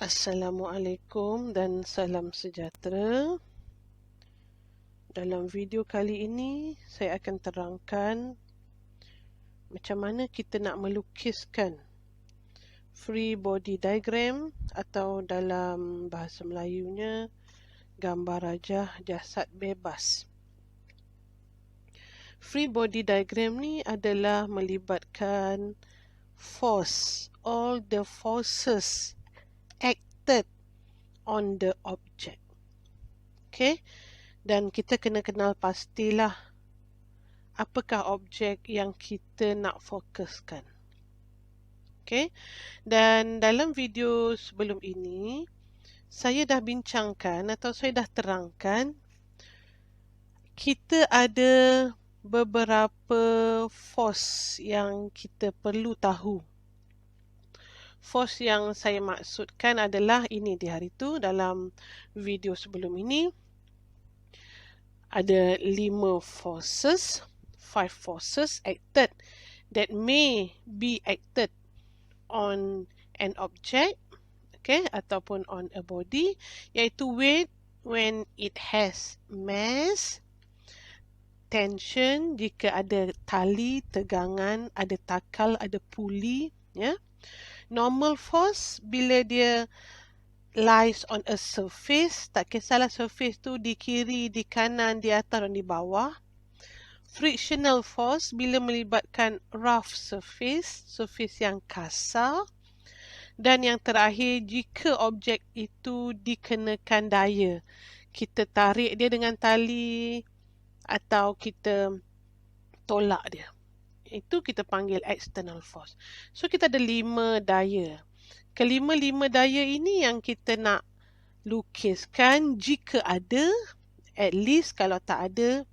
Assalamualaikum dan salam sejahtera. Dalam video kali ini, saya akan terangkan macam mana kita nak melukiskan free body diagram atau dalam bahasa Melayunya, gambar rajah jasad bebas. Free body diagram ni adalah melibatkan force, all the forces acted on the object. Okay? Dan kita kena kenal pastilah apakah objek yang kita nak fokuskan. Okay? Dan dalam video sebelum ini, saya dah bincangkan atau saya dah terangkan kita ada beberapa force yang kita perlu tahu. Force yang saya maksudkan adalah ini di hari itu dalam video sebelum ini. Ada 5 forces, 5 forces acted that may be acted on an object, okay, ataupun on a body, iaitu weight when it has mass, tension jika ada tali, tegangan, ada takal, ada puli, ya. Normal force bila dia lies on a surface, tak kisahlah surface tu di kiri, di kanan, di atas dan di bawah. Frictional force bila melibatkan rough surface, surface yang kasar. Dan yang terakhir, jika objek itu dikenakan daya, kita tarik dia dengan tali atau kita tolak dia, itu kita panggil external force. So kita ada 5 daya. Kelima-lima daya ini yang kita nak lukiskan. Jika ada, at least kalau tak ada,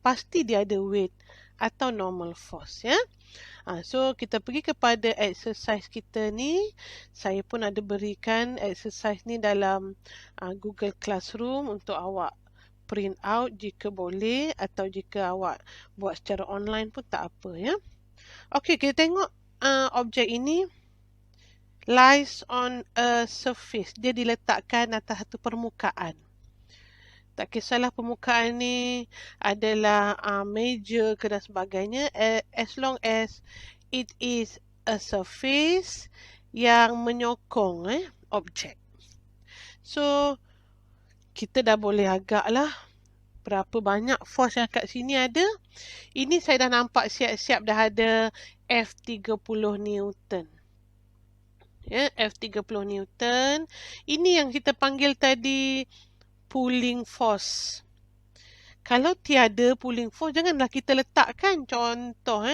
pasti dia ada weight atau normal force, ya. So kita pergi kepada exercise kita ni. Saya pun ada berikan exercise ni dalam Google Classroom untuk awak print out jika boleh, atau jika awak buat secara online pun tak apa, ya. Okey, kita tengok objek ini lies on a surface. Dia diletakkan atas satu permukaan. Tak kisahlah permukaan ni adalah meja ke dan sebagainya, as long as it is a surface yang menyokong objek. So kita dah boleh agak lah berapa banyak force yang kat sini ada. Ini saya dah nampak siap-siap dah ada F30 Newton. Ya, F30 Newton. Ini yang kita panggil tadi pulling force. Kalau tiada pulling force, janganlah kita letakkan contoh.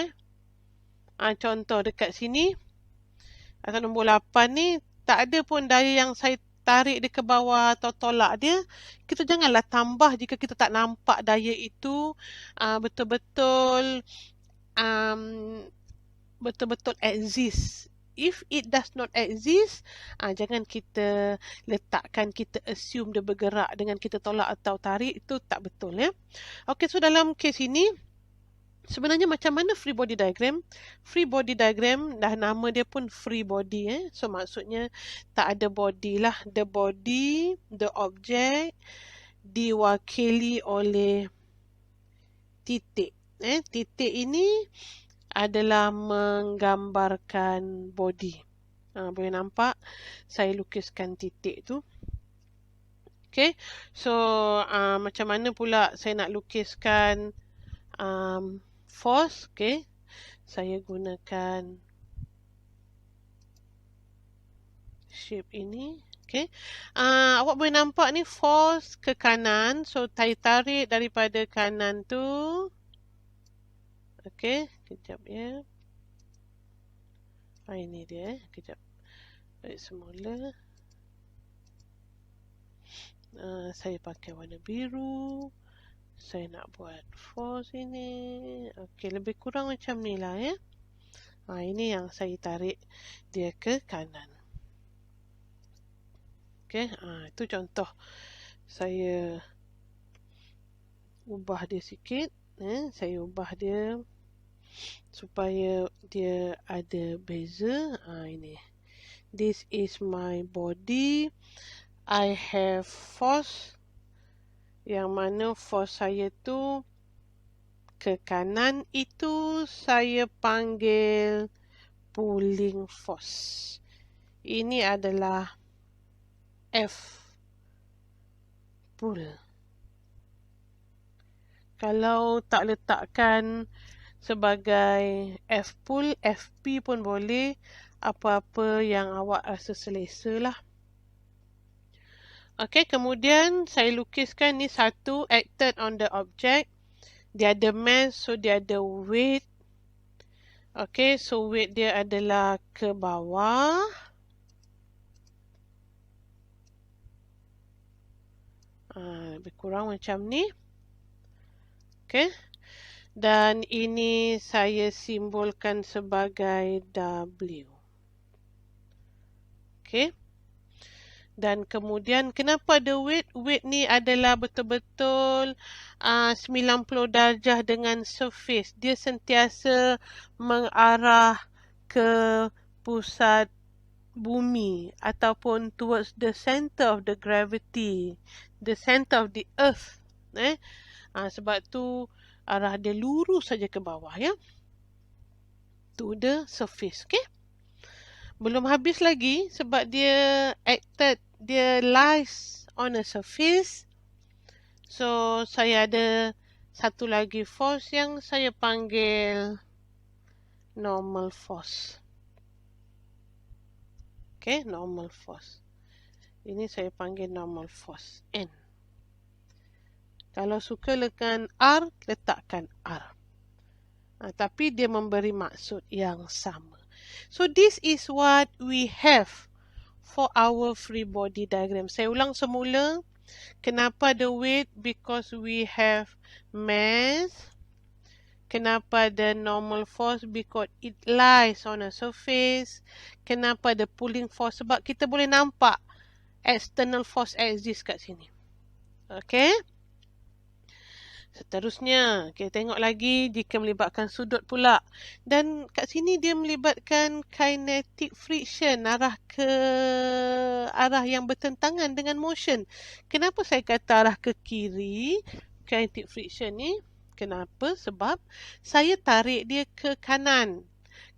Contoh dekat sini. Atau nombor 8 ni, tak ada pun daya yang saya tarik dia ke bawah atau tolak dia. Kita janganlah tambah jika kita tak nampak daya itu betul-betul betul-betul exist. If it does not exist, jangan kita letakkan, kita assume dia bergerak dengan kita tolak atau tarik, itu tak betul, ya. Okey, so dalam kes ini, sebenarnya macam mana free body diagram? Free body diagram, dah nama dia pun free body, So maksudnya tak ada body lah. The body, the object, diwakili oleh titik. Titik ini adalah menggambarkan body. Boleh nampak saya lukiskan titik tu. Okay, so macam mana pula saya nak lukiskan force? Okay, saya gunakan shape ini. Okay, awak boleh nampak ni force ke kanan. So saya tarik daripada kanan tu. Okay, kejap ya. Ini dia, kejap. Balik semula. Saya pakai warna biru. Saya nak buat force ini. Okay, lebih kurang macam ni lah, ya. Ini yang saya tarik dia ke kanan. Okay, itu contoh. Saya ubah dia sikit. Saya ubah dia supaya dia ada beza. Ini This is my body. I have force. Yang mana force saya tu ke kanan, itu saya panggil pulling force. Ini adalah F pull. Kalau tak letakkan sebagai F pull, FP pun boleh. Apa-apa yang awak rasa selesa lah. Okey, kemudian saya lukiskan ni satu, acted on the object. Dia ada mass, so dia ada weight. Okey, so weight dia adalah ke bawah. Lebih kurang macam ni. Okey. Dan ini saya simbolkan sebagai W. Okey. Dan kemudian kenapa ada weight? Weight ni adalah betul-betul 90 darjah dengan surface. Dia sentiasa mengarah ke pusat bumi ataupun towards the center of the gravity, the center of the earth. Sebab tu arah dia lurus saja ke bawah, ya. To the surface, okay? Belum habis lagi sebab dia acted, dia lies on a surface. So, saya ada satu lagi force yang saya panggil normal force. Okay, normal force. Ini saya panggil normal force, N. Kalau suka dengan R, letakkan R. Tapi dia memberi maksud yang sama. So, this is what we have for our free body diagram. Saya ulang semula. Kenapa ada weight? Because we have mass. Kenapa ada normal force? Because it lies on a surface. Kenapa ada pulling force? Sebab kita boleh nampak external force exist kat sini. Okay? Seterusnya, kita tengok lagi jika melibatkan sudut pula. Dan kat sini dia melibatkan kinetic friction, arah yang bertentangan dengan motion. Kenapa saya kata arah ke kiri, kinetic friction ni? Kenapa? Sebab saya tarik dia ke kanan.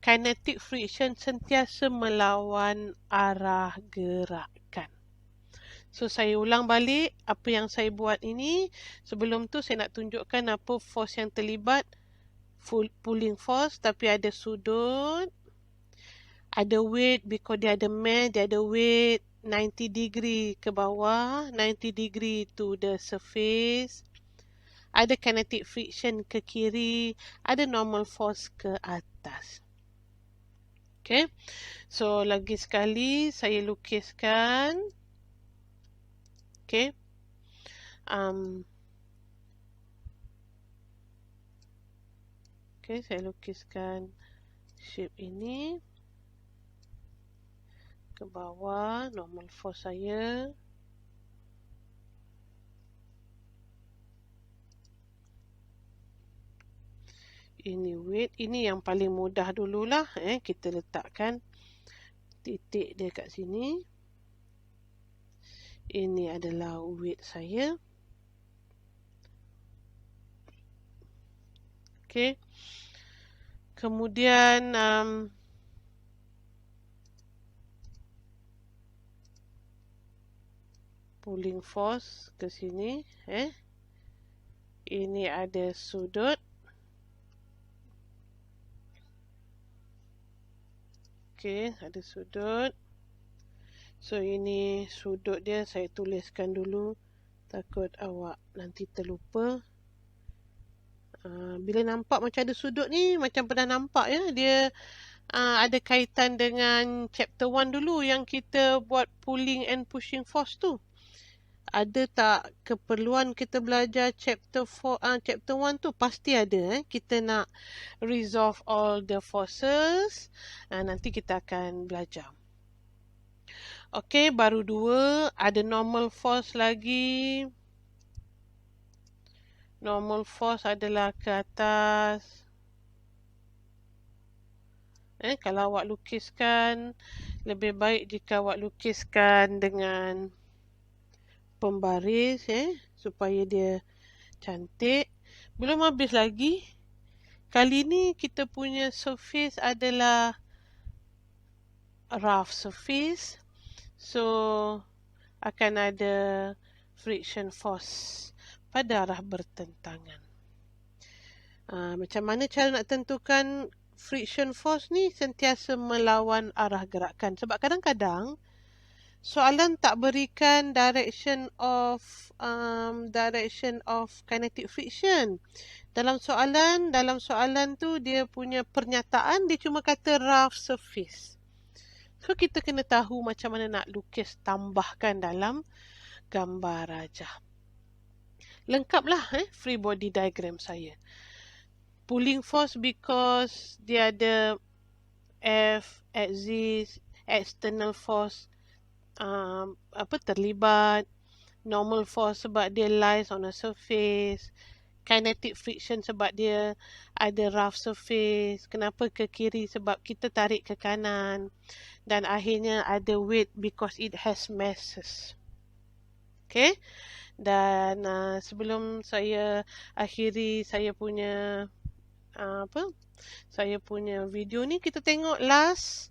Kinetic friction sentiasa melawan arah gerakan. So, saya ulang balik apa yang saya buat ini. Sebelum tu, saya nak tunjukkan apa force yang terlibat. Pulling force, tapi ada sudut. Ada weight, because dia ada mass, dia ada weight 90 degree ke bawah, 90 degree to the surface. Ada kinetic friction ke kiri, ada normal force ke atas. Okay. So, lagi sekali, saya lukiskan. Okay. Okay, saya lukiskan shape ini ke bawah, normal force saya. Ini weight, ini yang paling mudah dululah. Kita letakkan titik dia kat sini. Ini adalah weight saya. Okay. Kemudian pulling force ke sini. Ini ada sudut. Okay, ada sudut. So, ini sudut dia saya tuliskan dulu. Takut awak nanti terlupa. Bila nampak macam ada sudut ni, macam pernah nampak ya. Dia ada kaitan dengan chapter 1 dulu yang kita buat pulling and pushing force tu. Ada tak keperluan kita belajar chapter 1 tu? Pasti ada. Kita nak resolve all the forces. Nanti kita akan belajar. Okey, baru 2. Ada normal force lagi. Normal force adalah ke atas. Kalau awak lukiskan, Lebih baik jika awak lukiskan dengan pembaris supaya dia cantik. Belum habis lagi. Kali ni kita punya surface adalah rough surface. So akan ada friction force pada arah bertentangan. Macam mana cara nak tentukan friction force ni? Sentiasa melawan arah gerakan. Sebab kadang-kadang soalan tak berikan direction of kinetic friction. Dalam soalan tu dia punya pernyataan dia cuma kata rough surface. So kita kena tahu macam mana nak lukis, tambahkan dalam gambar rajah. Lengkaplah free body diagram saya. Pulling force because dia ada F axis, external force terlibat, normal force sebab dia lies on a surface, kinetic friction sebab dia ada rough surface, kenapa ke kiri sebab kita tarik ke kanan, dan akhirnya ada weight because it has masses. Okay, dan sebelum saya akhiri saya punya video ni, kita tengok last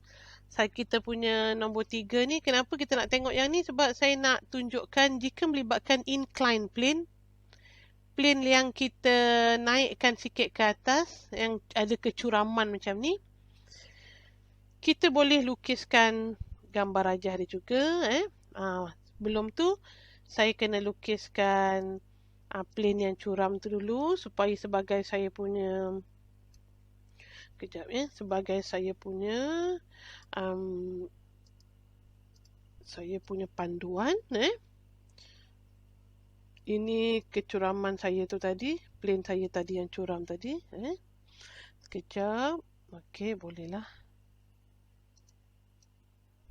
kita punya nombor 3 ni. Kenapa kita nak tengok yang ni? Sebab saya nak tunjukkan jika melibatkan incline plane yang kita naikkan sikit ke atas, yang ada kecuraman macam ni, kita boleh lukiskan gambar rajah dia juga. Sebelum tu saya kena lukiskan plane yang curam tu dulu supaya sebagai saya punya panduan. Ini kecuraman saya tu tadi, plane saya tadi yang curam tadi. Sekejap. Okey, bolehlah.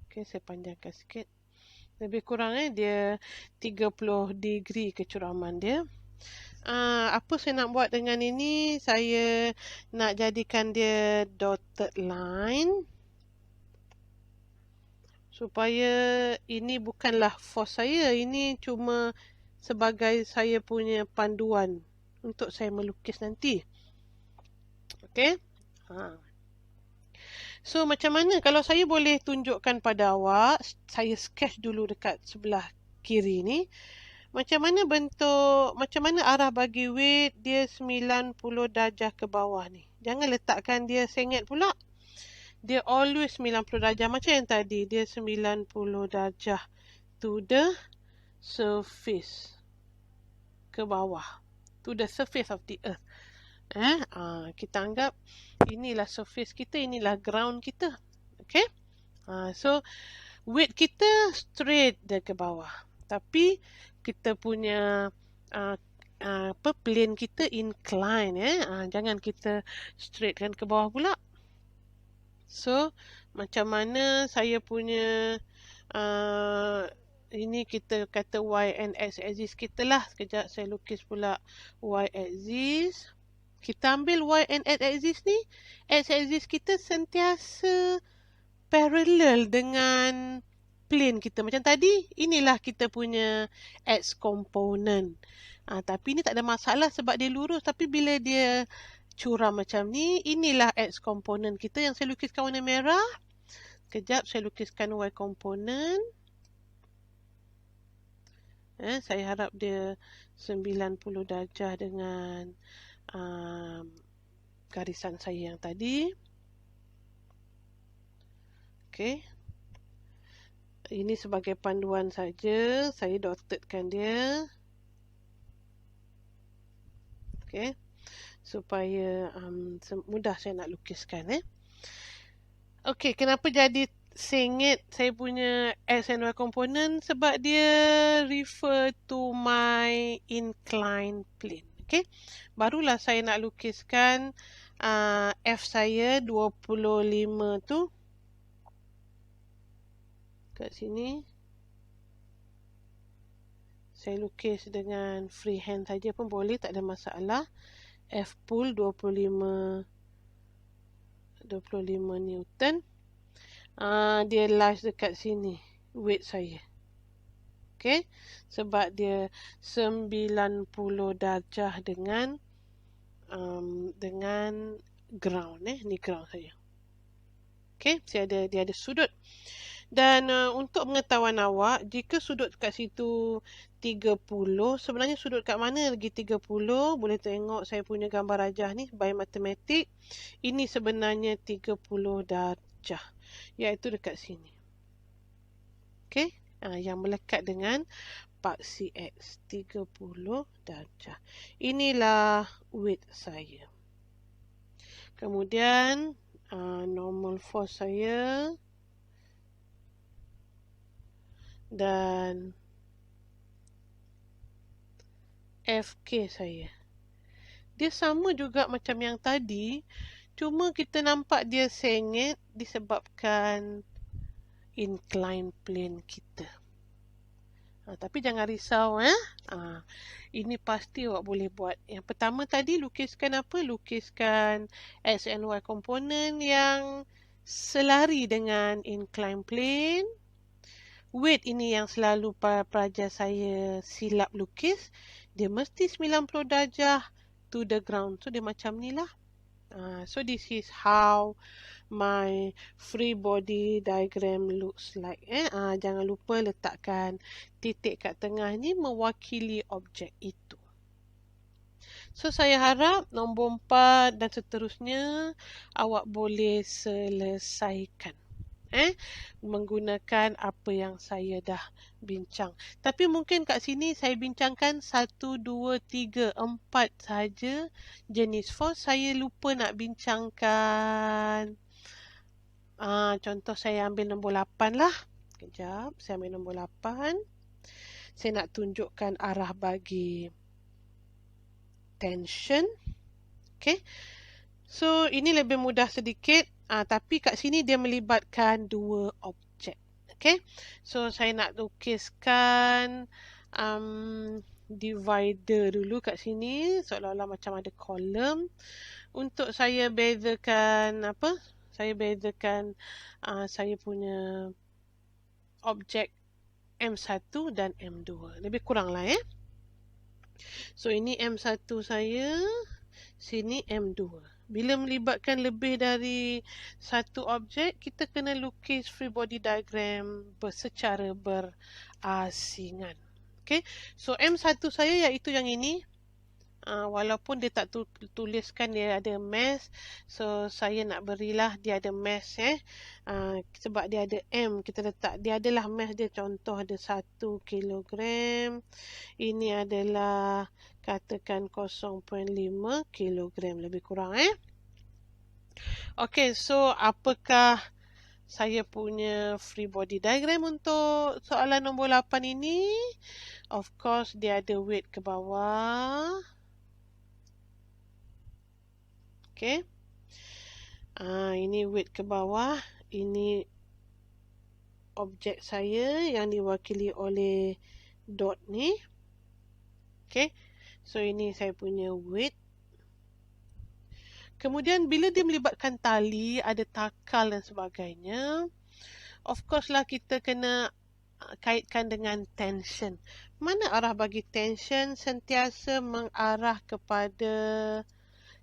Okey, saya panjangkan sikit. Lebih kurang dia 30 degree kecuraman dia. Apa saya nak buat dengan ini? Saya nak jadikan dia dotted line supaya ini bukanlah force saya, ini cuma sebagai saya punya panduan untuk saya melukis nanti. Okey. So macam mana kalau saya boleh tunjukkan pada awak, saya sketch dulu dekat sebelah kiri ni. Macam mana arah bagi weight dia 90 darjah ke bawah ni. Jangan letakkan dia sengit pula. Dia always 90 darjah macam yang tadi. Dia 90 darjah to the surface. Ke bawah. To the surface of the earth. Kita anggap inilah surface kita, inilah ground kita. Okay. So weight kita straight dia ke bawah. Tapi kita punya plane kita incline. Jangan kita straightkan ke bawah pula. So macam mana saya punya ini kita kata Y and X axis kita lah. Sekejap saya lukis pula Y axis. Kita ambil Y and X axis ni. X axis kita sentiasa parallel dengan plane kita. Macam tadi, inilah kita punya X component. Tapi ni tak ada masalah sebab dia lurus. Tapi bila dia curam macam ni, inilah X component kita yang saya lukiskan warna merah. Sekejap saya lukiskan Y component. Saya harap dia 90 darjah dengan garisan saya yang tadi. Okey. Ini sebagai panduan saja. Saya dottedkan dia. Okey. Supaya mudah saya nak lukiskan. Okey, kenapa jadi sengit saya punya X and Y component? Sebab dia refer to my inclined plane. Okay. Barulah saya nak lukiskan F saya 25 tu. Kat sini. Saya lukis dengan freehand saja pun boleh, tak ada masalah. F pull 25 Newton. Dia lies dekat sini. Weight saya. Okay. Sebab dia 90 darjah dengan ground. Ni ground saya. Okay. Dia ada sudut. Dan untuk pengetahuan awak, jika sudut kat situ 30, sebenarnya sudut kat mana lagi 30? Boleh tengok saya punya gambar rajah ni, by matematik. Ini sebenarnya 30 darjah, iaitu dekat sini. Okay, yang melekat dengan paksi X, 30 darjah. Inilah weight saya. Kemudian, normal force saya. Dan FK saya. Dia sama juga macam yang tadi. Cuma kita nampak dia sengit disebabkan incline plane kita. Tapi jangan risau. Ini pasti awak boleh buat. Yang pertama tadi lukiskan apa? Lukiskan X and Y komponen yang selari dengan incline plane. Weight ini yang selalu pelajar saya silap lukis. Dia mesti 90 darjah to the ground. So dia macam ni lah. So this is how my free body diagram looks like. Jangan lupa letakkan titik kat tengah ni mewakili objek itu. So saya harap nombor 4 dan seterusnya awak boleh selesaikan. Menggunakan apa yang saya dah bincang. Tapi mungkin kat sini saya bincangkan 1, 2, 3, 4 saja jenis force. Saya lupa nak bincangkan. Contoh saya ambil nombor 8 lah. Kejap, saya ambil nombor 8. Saya nak tunjukkan arah bagi tension. Okay. So, ini lebih mudah sedikit. Tapi kat sini dia melibatkan dua objek. Okay. So, saya nak lukiskan divider dulu kat sini. Seolah-olah macam ada kolom. Untuk saya bezakan apa? Saya bezakan saya punya objek M1 dan M2. Lebih kurang lah. So, ini M1 saya. Sini M2. Bila melibatkan lebih dari satu objek, kita kena lukis free body diagram secara berasingan. Okay. So, M1 saya iaitu yang ini. Walaupun dia tak tuliskan dia ada mass. So, saya nak berilah dia ada mass. Sebab dia ada M. Kita letak, dia adalah mass dia. Contoh ada 1 kilogram. Ini adalah katakan 0.5 kilogram lebih kurang. Okay, so apakah saya punya free body diagram untuk soalan nombor 8 ini? Of course, dia ada weight ke bawah. Okay. Ini weight ke bawah. Ini objek saya yang diwakili oleh dot ni. Okay. So, ini saya punya weight. Kemudian, bila dia melibatkan tali, ada takal dan sebagainya, of course lah kita kena kaitkan dengan tension. Mana arah bagi tension? Sentiasa mengarah kepada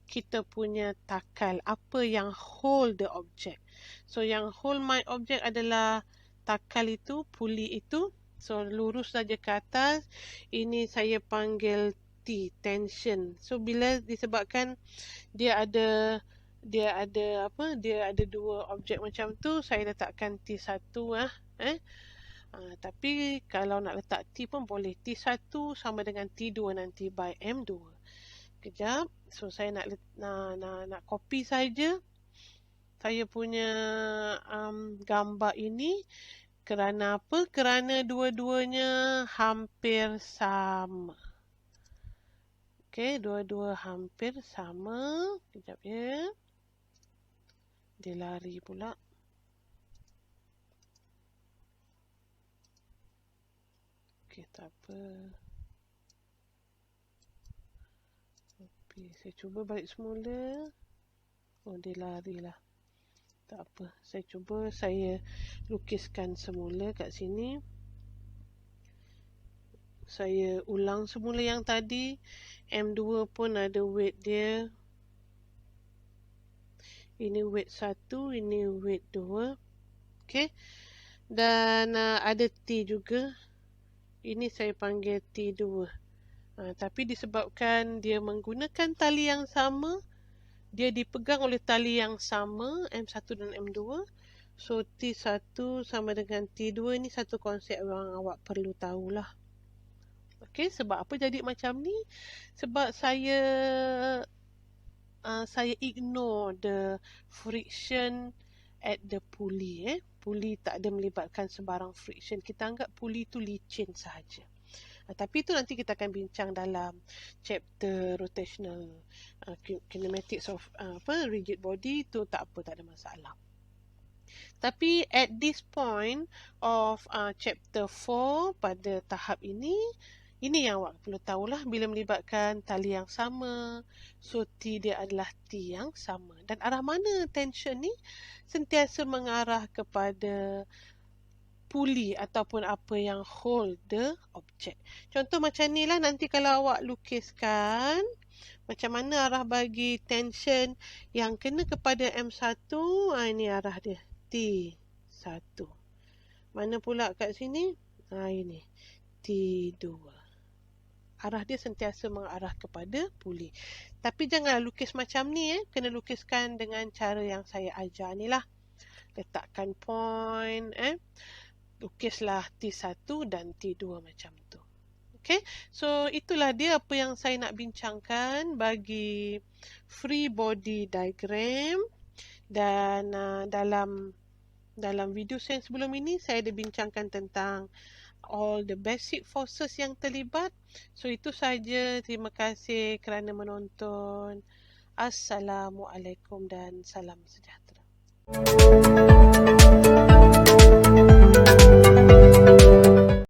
kita punya takal. Apa yang hold the object. So, yang hold my object adalah takal itu, puli itu. So, lurus saja ke atas. Ini saya panggil T, tension. So, bila disebabkan dia ada dua objek macam tu, saya letakkan T1 tapi kalau nak letak T pun boleh. T1 sama dengan T2 nanti by M2. Kejap. So, saya nak copy saja saya punya gambar ini. Kerana apa? Kerana dua-duanya hampir sama. Okay, dua-dua hampir sama. Kejap ya. Dia lari pula. Okay, tak apa. Okay, saya cuba balik semula. Oh, dia lari lah. Tak apa, saya lukiskan semula kat sini. Saya ulang semula yang tadi. M2 pun ada weight dia. Ini weight 1, ini weight 2. Okey. Dan ada T juga. Ini saya panggil T2. Tapi disebabkan dia menggunakan tali yang sama, dia dipegang oleh tali yang sama, M1 dan M2. So, T1 sama dengan T2 ni satu konsep yang awak perlu tahulah. Okey, sebab apa jadi macam ni? Sebab saya ignore the friction at the pulley. Pulley tak ada melibatkan sebarang friction. Kita anggap pulley tu licin sahaja. Tapi itu nanti kita akan bincang dalam chapter rotational kinematics of rigid body. Tu tak apa, tak ada masalah. Tapi at this point of chapter 4 pada tahap ini yang awak perlu tahulah, bila melibatkan tali yang sama, so T dia adalah T yang sama. Dan arah mana tension ni sentiasa mengarah kepada pulley ataupun apa yang hold the object. Contoh macam ni lah, nanti kalau awak lukiskan macam mana arah bagi tension yang kena kepada M1, ini arah dia, T1. Mana pula kat sini? Ini, T2. Arah dia sentiasa mengarah kepada pulley. Tapi janganlah lukis macam ni, kena lukiskan dengan cara yang saya ajar ni lah. Letakkan point, lukislah T1 dan T2 macam tu. Okay, so itulah dia apa yang saya nak bincangkan bagi free body diagram. Dan dalam video saya sebelum ini, saya ada bincangkan tentang all the basic forces yang terlibat. So itu saja. Terima kasih kerana menonton. Assalamualaikum dan salam sejahtera.